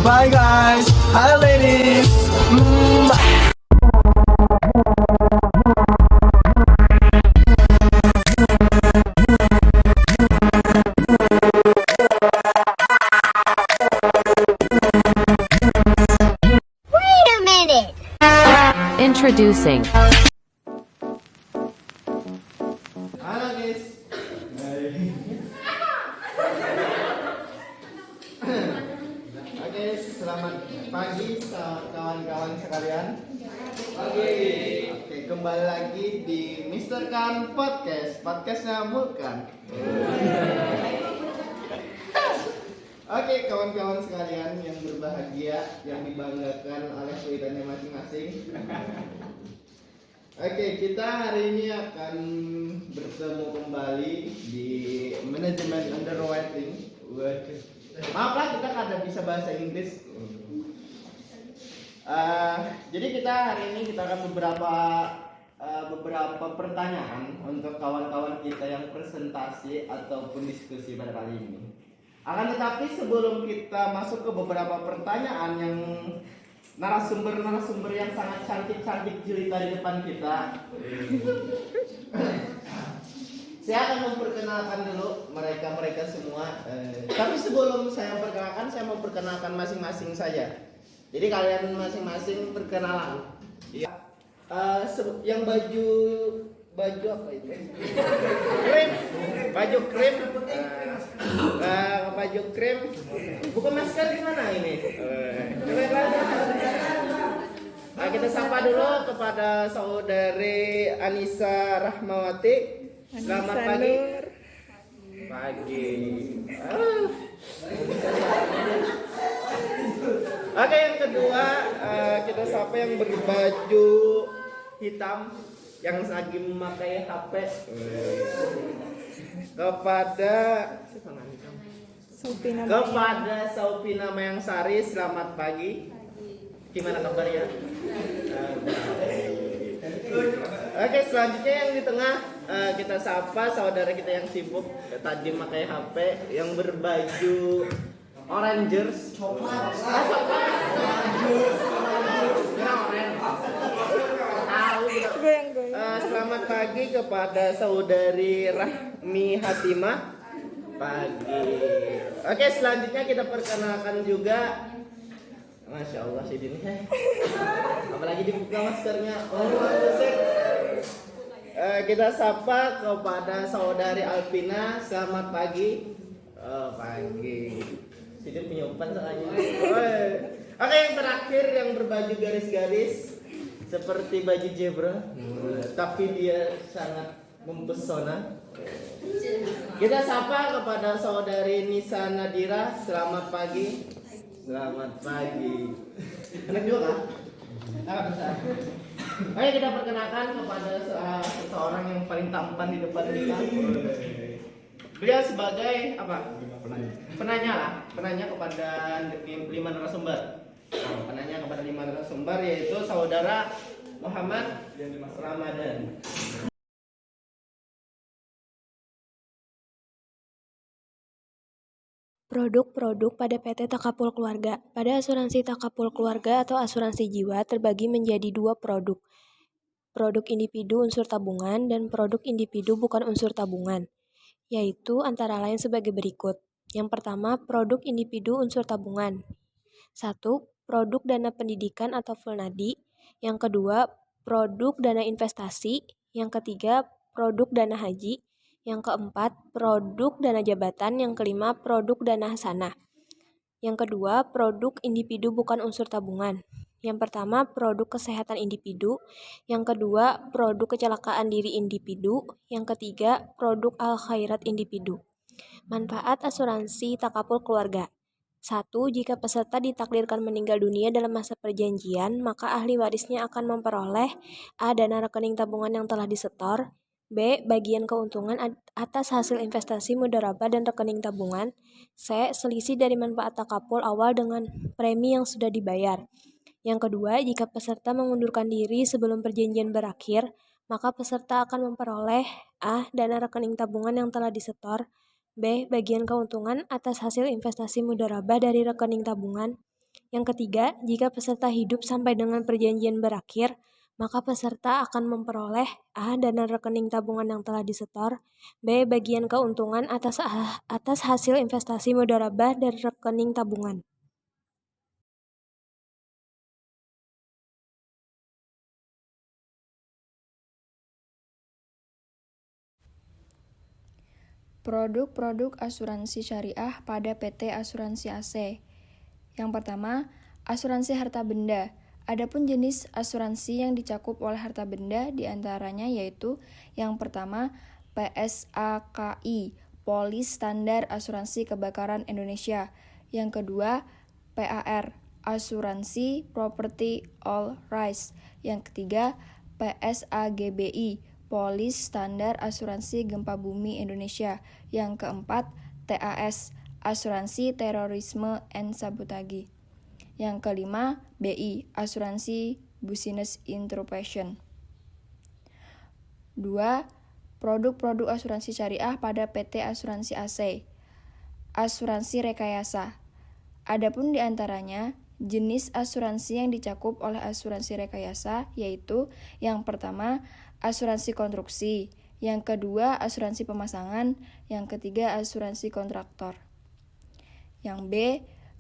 Bye guys. Hi ladies. Bye. Wait a minute. Introducing. Halo guys. Oke, selamat pagi kawan-kawan sekalian. Oke, kembali lagi di Mister Kan Podcast, podcastnya Mulkan. Oke, kawan-kawan sekalian yang berbahagia, yang dibanggakan oleh tweetannya masing-masing. Oke, kita hari ini akan bertemu kembali di manajemen underwriting. Waduh. Maaflah kita kada bisa bahasa Inggris. Jadi kita hari ini kita akan beberapa pertanyaan untuk kawan-kawan kita yang presentasi ataupun diskusi pada kali ini. Akan tetapi sebelum kita masuk ke beberapa pertanyaan yang narasumber yang sangat cantik-cantik jelita di depan kita, saya akan memperkenalkan dulu mereka semua. Tapi sebelum saya memperkenalkan, saya mau perkenalkan masing-masing saja. Jadi kalian masing-masing perkenalan. Iya. Yang baju apa itu? Krim. Baju krim. Baju krim. Buka masker gimana ini? Nah, kita sapa dulu kepada saudari Anissa Rahmawati. Selamat pagi. Pagi. Oke, yang kedua kita sapa yang berbaju hitam yang lagi memakai HP. Kepada Saupina Mayangsari, selamat pagi. Gimana kabarnya? Oke, selanjutnya yang di tengah kita sapa saudara kita yang sibuk tadi pakai HP yang berbaju Orangers. Selamat pagi kepada saudari Rahmi Hatimah. Pagi. Oke, selanjutnya kita perkenalkan juga. Masya Allah sih ini. Apalagi dibuka maskernya. Kita sapa kepada saudari Alpina. Selamat pagi. Pagi. Sini punya umpan soalnya. Oke, yang terakhir yang berbaju garis-garis seperti baju zebra, tapi dia sangat mempesona. Kita sapa kepada saudari Nisa Nadira. Selamat pagi. Selamat pagi. Enak juga kan? Oke, kita perkenalkan kepada seseorang yang paling tampan di depan kita. Beliau sebagai apa? Penanya kepada 5 narasumber. Penanya kepada 5 narasumber yaitu saudara Muhammad Ramadan. Produk-produk pada PT Takapul Keluarga. Pada asuransi Takapul Keluarga atau asuransi jiwa terbagi menjadi 2 produk. Produk individu unsur tabungan dan produk individu bukan unsur tabungan, yaitu antara lain sebagai berikut. Yang pertama, produk individu unsur tabungan. 1. Produk dana pendidikan atau Fulnadi. Yang kedua, produk dana investasi. Yang ketiga, produk dana haji. Yang keempat, produk dana jabatan. Yang kelima, produk dana hasanah. Yang kedua, produk individu bukan unsur tabungan. Yang pertama, produk kesehatan individu. Yang kedua, produk kecelakaan diri individu. Yang ketiga, produk al-khairat individu. Manfaat asuransi Takapul Keluarga. 1. Jika peserta ditakdirkan meninggal dunia dalam masa perjanjian, maka ahli warisnya akan memperoleh A. Dana rekening tabungan yang telah disetor, B. Bagian keuntungan atas hasil investasi mudharabah dan rekening tabungan, C. Selisih dari manfaat takapul awal dengan premi yang sudah dibayar. Yang kedua, jika peserta mengundurkan diri sebelum perjanjian berakhir, maka peserta akan memperoleh A. Dana rekening tabungan yang telah disetor, B. Bagian keuntungan atas hasil investasi mudharabah dari rekening tabungan, Yang ketiga, jika peserta hidup sampai dengan perjanjian berakhir, maka peserta akan memperoleh A. Dana rekening tabungan yang telah disetor, B. Bagian keuntungan atas hasil investasi mudharabah dari rekening tabungan. Produk-produk asuransi syariah pada PT Asuransi AC. Yang pertama, asuransi harta benda. Adapun jenis asuransi yang dicakup oleh harta benda diantaranya yaitu yang pertama PSAKI, Polis Standar Asuransi Kebakaran Indonesia. Yang kedua, PAR, Asuransi Property All Risk. Yang ketiga, PSAGBI, Polis Standar Asuransi Gempa Bumi Indonesia. Yang keempat, TAS, Asuransi Terorisme and Sabotage. Yang kelima, BI, Asuransi Business Interruption. 2. Produk-produk asuransi syariah pada PT Asuransi AC. Asuransi rekayasa. Adapun di antaranya, jenis asuransi yang dicakup oleh asuransi rekayasa yaitu yang pertama, asuransi konstruksi, yang kedua, asuransi pemasangan, yang ketiga, asuransi kontraktor. Yang B,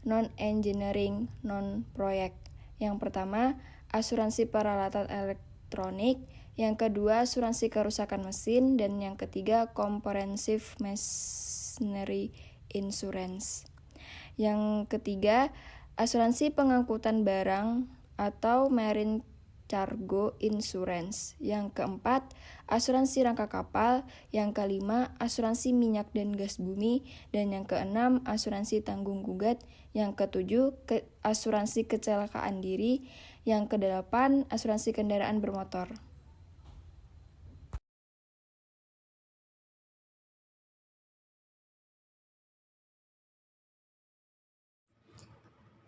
non-engineering, non-proyek. Yang pertama, asuransi peralatan elektronik, yang kedua, asuransi kerusakan mesin, dan yang ketiga, comprehensive machinery insurance. Yang ketiga, asuransi pengangkutan barang atau marine cargo insurance. Yang keempat, asuransi rangka kapal. Yang kelima, asuransi minyak dan gas bumi. Dan yang keenam, asuransi tanggung gugat. Yang ketujuh, asuransi kecelakaan diri. Yang kedelapan, asuransi kendaraan bermotor.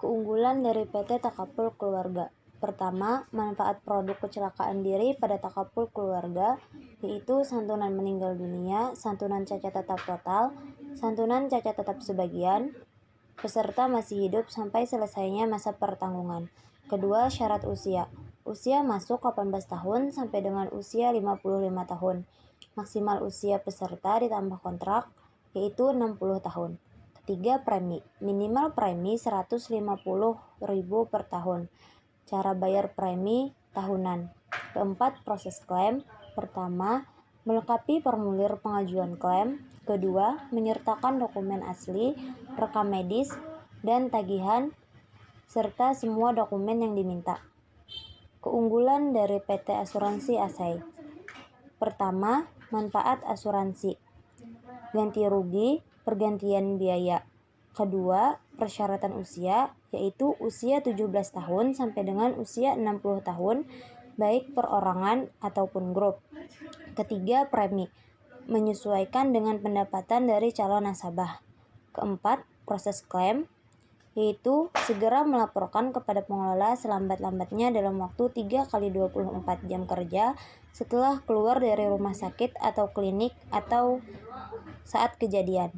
Keunggulan dari PT Takaful Keluarga. Pertama, manfaat produk kecelakaan diri pada takaful keluarga, yaitu santunan meninggal dunia, santunan cacat tetap total, santunan cacat tetap sebagian, peserta masih hidup sampai selesainya masa pertanggungan. Kedua, syarat usia. Usia masuk 18 tahun sampai dengan usia 55 tahun. Maksimal usia peserta ditambah kontrak, yaitu 60 tahun. Ketiga, premi. Minimal premi 150.000 per tahun. Cara bayar premi tahunan. Keempat, proses klaim. Pertama, melengkapi formulir pengajuan klaim. Kedua, menyertakan dokumen asli, rekam medis, dan tagihan, serta semua dokumen yang diminta. Keunggulan dari PT Asuransi AC. Pertama, manfaat asuransi. Ganti rugi, pergantian biaya. Kedua, persyaratan usia, yaitu usia 17 tahun sampai dengan usia 60 tahun, baik perorangan ataupun grup. Ketiga, premi, menyesuaikan dengan pendapatan dari calon nasabah. Keempat, proses klaim, yaitu segera melaporkan kepada pengelola selambat-lambatnya dalam waktu 3x24 jam kerja setelah keluar dari rumah sakit atau klinik atau saat kejadian.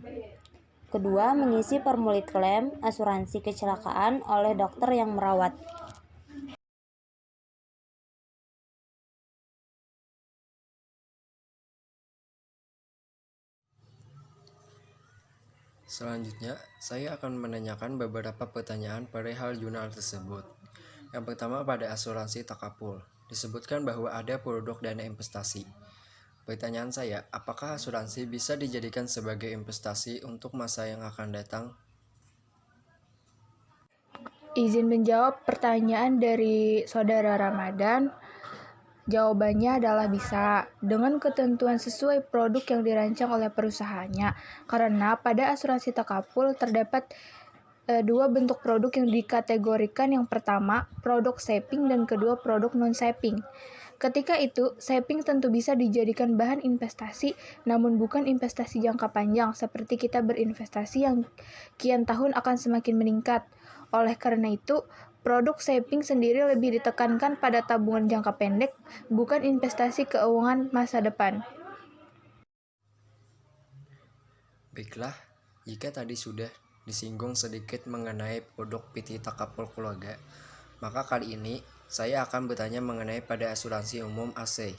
Kedua, mengisi formulir klaim asuransi kecelakaan oleh dokter yang merawat. Selanjutnya, saya akan menanyakan beberapa pertanyaan perihal jurnal tersebut. Yang pertama, pada asuransi takaful, disebutkan bahwa ada produk dana investasi. Pertanyaan saya, apakah asuransi bisa dijadikan sebagai investasi untuk masa yang akan datang? Izin menjawab pertanyaan dari Saudara Ramadan. Jawabannya adalah bisa, dengan ketentuan sesuai produk yang dirancang oleh perusahaannya. Karena pada asuransi takaful terdapat dua bentuk produk yang dikategorikan. Yang pertama, produk saving, dan kedua, produk non-saving. Ketika itu, saving tentu bisa dijadikan bahan investasi, namun bukan investasi jangka panjang, seperti kita berinvestasi yang kian tahun akan semakin meningkat. Oleh karena itu, produk saving sendiri lebih ditekankan pada tabungan jangka pendek, bukan investasi keuangan masa depan. Baiklah, jika tadi sudah disinggung sedikit mengenai produk PT Takapul Keluarga, maka kali ini saya akan bertanya mengenai pada asuransi umum AC.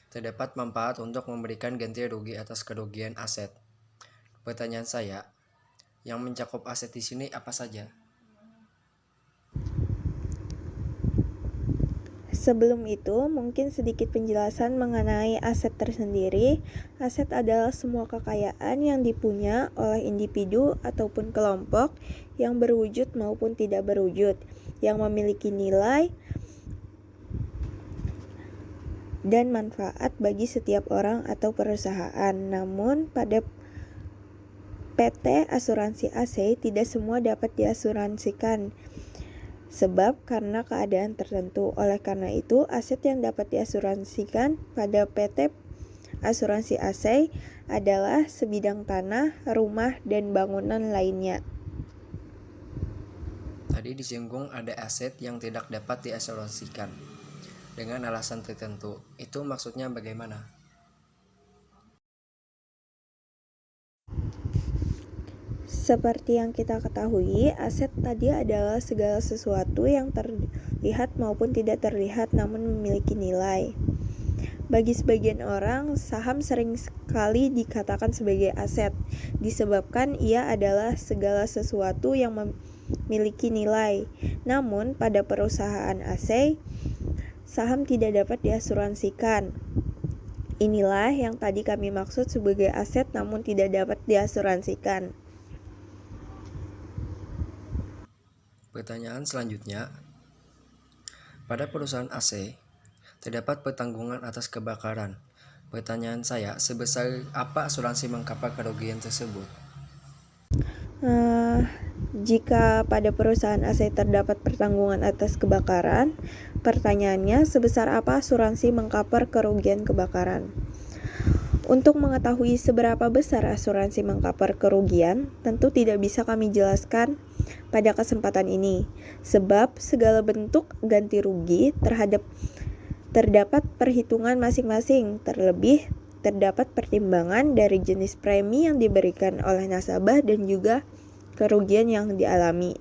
Terdapat manfaat untuk memberikan ganti rugi atas kerugian aset. Pertanyaan saya, yang mencakup aset di sini apa saja? Sebelum itu, mungkin sedikit penjelasan mengenai aset tersendiri. Aset adalah semua kekayaan yang dipunya oleh individu ataupun kelompok yang berwujud maupun tidak berwujud, yang memiliki nilai dan manfaat bagi setiap orang atau perusahaan. Namun, pada PT Asuransi AC tidak semua dapat diasuransikan. Sebab karena keadaan tertentu. Oleh karena itu, aset yang dapat diasuransikan pada PT Asuransi AC adalah sebidang tanah, rumah, dan bangunan lainnya. Tadi disinggung ada aset yang tidak dapat diasuransikan dengan alasan tertentu. Itu maksudnya bagaimana? Seperti yang kita ketahui, aset tadi adalah segala sesuatu yang terlihat maupun tidak terlihat namun memiliki nilai. Bagi sebagian orang, saham sering sekali dikatakan sebagai aset, disebabkan ia adalah segala sesuatu yang memiliki nilai. Namun, pada perusahaan AC, saham tidak dapat diasuransikan. Inilah yang tadi kami maksud sebagai aset namun tidak dapat diasuransikan. Pertanyaan selanjutnya, pada perusahaan AC, terdapat pertanggungan atas kebakaran. Pertanyaan saya, sebesar apa asuransi mengcover kerugian tersebut? Jika pada perusahaan AC terdapat pertanggungan atas kebakaran, pertanyaannya sebesar apa asuransi mengcover kerugian kebakaran? Untuk mengetahui seberapa besar asuransi mengcover kerugian, tentu tidak bisa kami jelaskan pada kesempatan ini, sebab segala bentuk ganti rugi terdapat perhitungan masing-masing, terlebih terdapat pertimbangan dari jenis premi yang diberikan oleh nasabah dan juga kerugian yang dialami.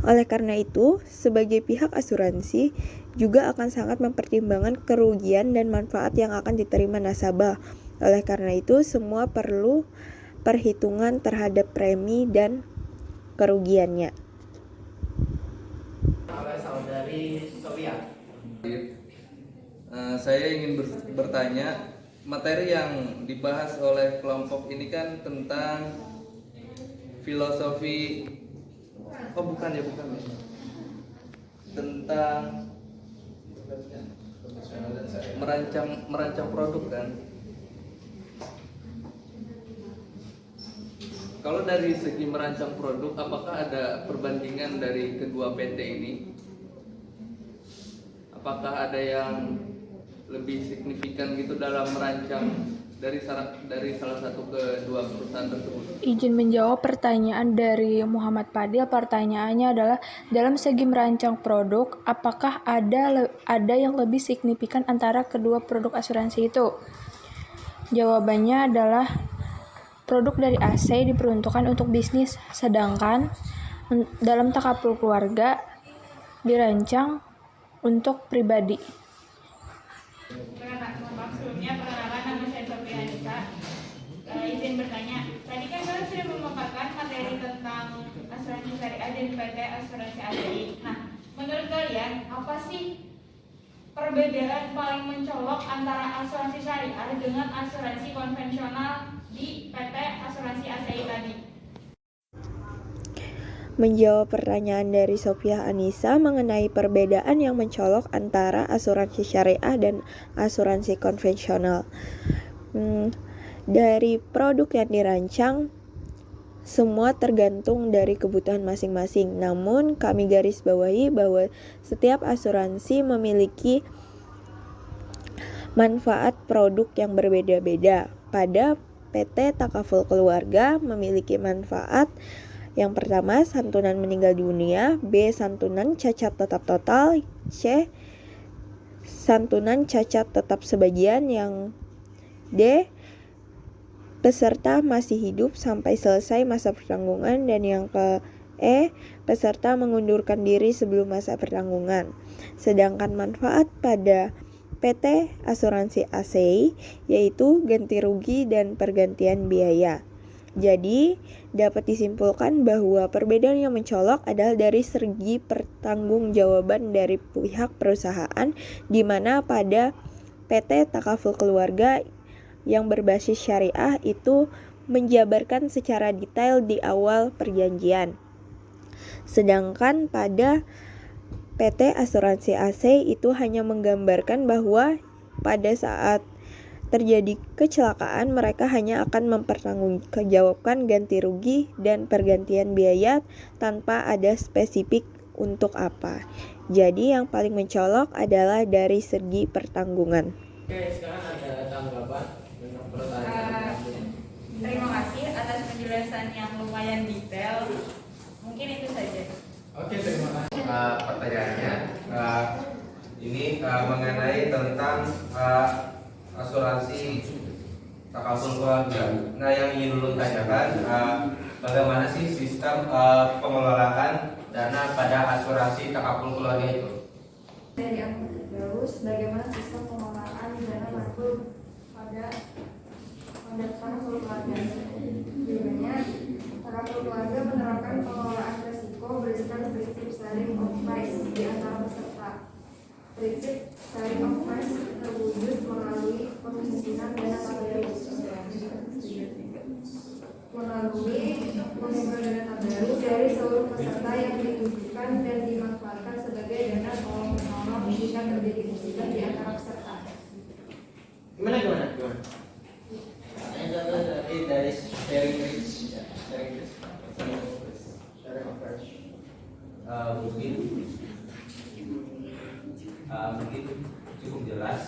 Oleh karena itu, sebagai pihak asuransi juga akan sangat mempertimbangkan kerugian dan manfaat yang akan diterima nasabah. Oleh karena itu, semua perlu perhitungan terhadap premi dan kerugiannya. Oleh saudari Sofia. Saya ingin bertanya, materi yang dibahas oleh kelompok ini kan tentang filosofi, tentang merancang produk kan. Kalau dari segi merancang produk, apakah ada perbandingan dari kedua PT ini? Apakah ada yang lebih signifikan gitu dalam merancang dari salah satu ke dua perusahaan tersebut? Izin menjawab pertanyaan dari Muhammad Fadil. Pertanyaannya adalah, dalam segi merancang produk, apakah ada yang lebih signifikan antara kedua produk asuransi itu? Jawabannya adalah produk dari AC diperuntukkan untuk bisnis, sedangkan dalam Takapul Keluarga dirancang untuk pribadi. Sebelumnya perkenalkan, nama saya Sofia Anissa. Izin bertanya, tadi kan kalian sudah memaparkan materi tentang asuransi syariah dan PT Asuransi ASI. Nah, menurut kalian apa sih perbedaan paling mencolok antara asuransi syariah dengan asuransi konvensional di PT Asuransi ASI tadi? Menjawab pertanyaan dari Sofia Anissa mengenai perbedaan yang mencolok antara asuransi syariah dan asuransi konvensional. Dari produk yang dirancang, semua tergantung dari kebutuhan masing-masing. Namun, kami garis bawahi bahwa setiap asuransi memiliki manfaat produk yang berbeda-beda. Pada PT Takaful Keluarga memiliki manfaat yang pertama, santunan meninggal dunia. B. Santunan cacat tetap total. C. Santunan cacat tetap sebagian. Yang D. peserta masih hidup sampai selesai masa pertanggungan, dan yang ke peserta mengundurkan diri sebelum masa pertanggungan. Sedangkan manfaat pada PT Asuransi AC yaitu ganti rugi dan pergantian biaya. Jadi, dapat disimpulkan bahwa perbedaan yang mencolok adalah dari segi pertanggungjawaban dari pihak perusahaan, di mana pada PT Takaful Keluarga yang berbasis syariah itu menjabarkan secara detail di awal perjanjian. Sedangkan pada PT Asuransi AC itu hanya menggambarkan bahwa pada saat terjadi kecelakaan mereka hanya akan mempertanggungjawabkan ganti rugi dan pergantian biaya tanpa ada spesifik untuk apa. Jadi yang paling mencolok adalah dari segi pertanggungan. Oke, sekarang ada tanggapan tentang pertanyaan. Terima kasih atas penjelasan yang lumayan detail. Mungkin itu saja. Oke, terima kasih. Pertanyaannya ini mengenai tentang asuransi takaful keluarga. Nah, yang ingin dulu tanyakan, bagaimana sih sistem pengelolaan dana pada asuransi takaful keluarga itu? Dari Ahmad Firdaus, bagaimana sistem pengelolaan dana makbul pada takaful keluarga? Sebenarnya takaful keluarga menerapkan pengelolaan risiko berdasarkan prinsip sharing of risk di antara peserta. Prinsip sharing of risk terwujud melalui pemimpinan dana tabarut, melalui pemimpinan dana tabarut dari seluruh peserta yang ditujukan dan dimanfaatkan sebagai dana tolong menolong jika terjadi musibah di antara peserta. Gimana? Dari sharing risk, mungkin cukup jelas